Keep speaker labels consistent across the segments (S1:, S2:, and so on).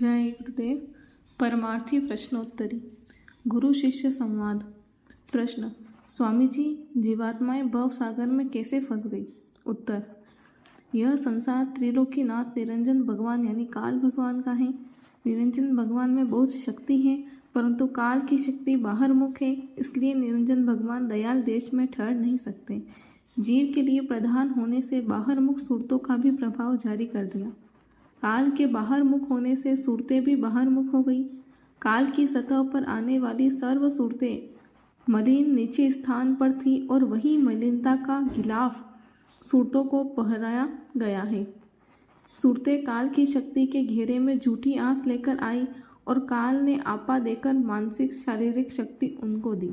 S1: जय गुरुदेव। परमार्थी प्रश्नोत्तरी। गुरु शिष्य संवाद। प्रश्न: स्वामी जी, जीवात्माएं भव सागर में कैसे फंस गई? उत्तर: यह संसार त्रिलोकीनाथ निरंजन भगवान यानी काल भगवान का है। निरंजन भगवान में बहुत शक्ति है, परंतु काल की शक्ति बाहर मुख है, इसलिए निरंजन भगवान दयाल देश में ठहर नहीं सकते। जीव के लिए प्रधान होने से बाहर मुख सूरतों का भी प्रभाव जारी कर दिया। काल के बाहर मुख होने से सूरतें भी बाहर मुख हो गई। काल की सतह पर आने वाली सर्व सूरतें मलिन नीचे स्थान पर थी और वही मलिनता का गिलाफ सूरतों को पहराया गया है। सूरतें काल की शक्ति के घेरे में झूठी आस लेकर आई और काल ने आपा देकर मानसिक शारीरिक शक्ति उनको दी।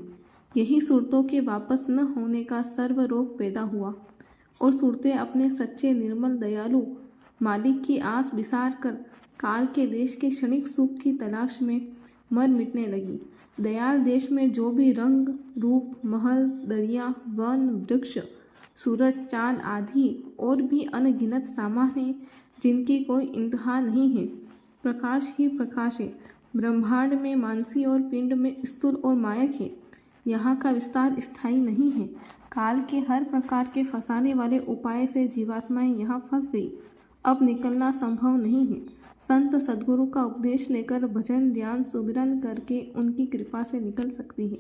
S1: यही सूरतों के वापस न होने का सर्व रोग पैदा हुआ और सूरतें अपने सच्चे निर्मल दयालु मालिक की आस बिसार कर काल के देश के क्षणिक सुख की तलाश में मर मिटने लगी। दयाल देश में जो भी रंग रूप, महल, दरिया, वन, वृक्ष, सूरज, चांद आदि और भी अनगिनत सामान हैं, जिनकी कोई इंतहा नहीं है। प्रकाश ही प्रकाश है। ब्रह्मांड में मानसी और पिंड में स्थूल और मायक है। यहाँ का विस्तार स्थायी नहीं है। काल के हर प्रकार के फंसाने वाले उपाय से जीवात्माएं यहाँ फंस गई। अब निकलना संभव नहीं है। संत सद्गुरु का उपदेश लेकर भजन ध्यान सुमिरन करके उनकी कृपा से निकल सकती है।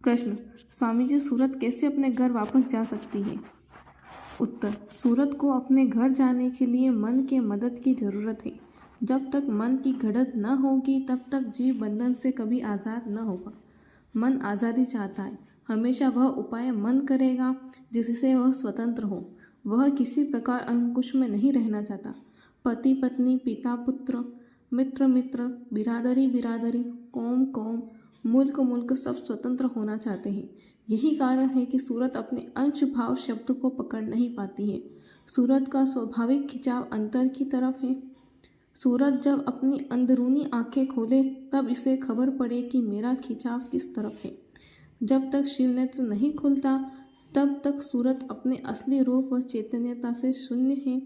S1: प्रश्न: स्वामी जी, सूरत कैसे अपने घर वापस जा सकती है? उत्तर: सूरत को अपने घर जाने के लिए मन के मदद की जरूरत है। जब तक मन की घड़त न होगी तब तक जीव बंधन से कभी आज़ाद न होगा। मन आज़ादी चाहता है। हमेशा वह उपाय मन करेगा जिससे वह स्वतंत्र हो। वह किसी प्रकार अंकुश में नहीं रहना चाहता। पति पत्नी, पिता पुत्र, मित्र मित्र, बिरादरी बिरादरी, कौम कौम, मुल्क मुल्क सब स्वतंत्र होना चाहते हैं। यही कारण है कि सूरत अपने अंश भाव शब्द को पकड़ नहीं पाती है। सूरत का स्वाभाविक खिंचाव अंतर की तरफ है। सूरत जब अपनी अंदरूनी आंखें खोले तब इसे खबर पड़े कि मेरा खिंचाव किस तरफ है। जब तक शिव नेत्र नहीं खुलता तब तक सूरत अपने असली रूप व चैतन्यता से शून्य है।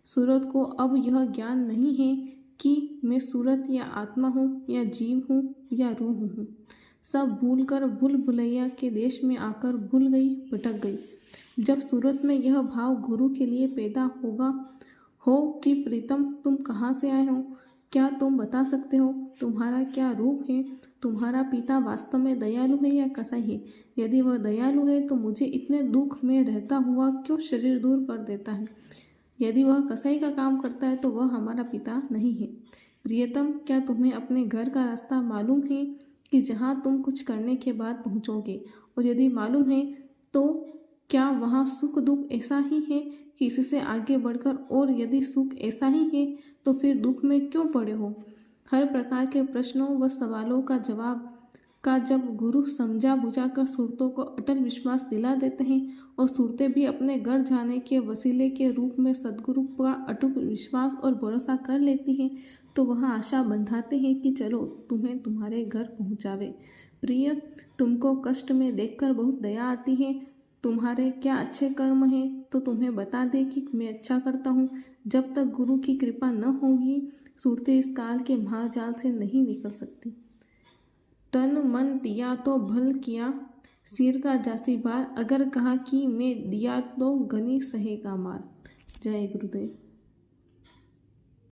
S1: सूरत को अब यह ज्ञान नहीं है कि मैं सूरत या आत्मा हूँ या जीव हूँ या रूह हूँ। सब भूलकर भूल भुलैया के देश में आकर भूल गई, भटक गई। जब सूरत में यह भाव गुरु के लिए पैदा होगा हो कि प्रीतम तुम कहाँ से आए हो, क्या तुम बता सकते हो तुम्हारा क्या रूप है, तुम्हारा पिता वास्तव में दयालु है या कसाई है? यदि वह दयालु है तो मुझे इतने दुख में रहता हुआ क्यों शरीर दूर कर देता है? यदि वह कसाई का काम करता है तो वह हमारा पिता नहीं है। प्रियतम, क्या तुम्हें अपने घर का रास्ता मालूम है कि जहाँ तुम कुछ करने के बाद पहुँचोगे? और यदि मालूम है तो क्या वहाँ सुख दुख ऐसा ही है कि इससे आगे बढ़कर, और यदि सुख ऐसा ही है तो फिर दुख में क्यों पड़े हो? हर प्रकार के प्रश्नों व सवालों का जवाब का जब गुरु समझा बुझाकर सूरतों को अटल विश्वास दिला देते हैं और सूरतें भी अपने घर जाने के वसीले के रूप में सद्गुरु का अटूट विश्वास और भरोसा कर लेती हैं, तो वह आशा बंधाते हैं कि चलो तुम्हें तुम्हारे घर पहुंचावे। प्रिय, तुमको कष्ट में देखकर बहुत दया आती है। तुम्हारे क्या अच्छे कर्म हैं तो तुम्हें बता दे कि मैं अच्छा करता हूँ। जब तक गुरु की कृपा न होगी सूरतें इस काल के महाजाल से नहीं निकल सकती। तन मन दिया तो भल किया, सिर का जासी बार, अगर कहा कि मैं दिया तो गनी सहेगा मार। जय गुरुदेव।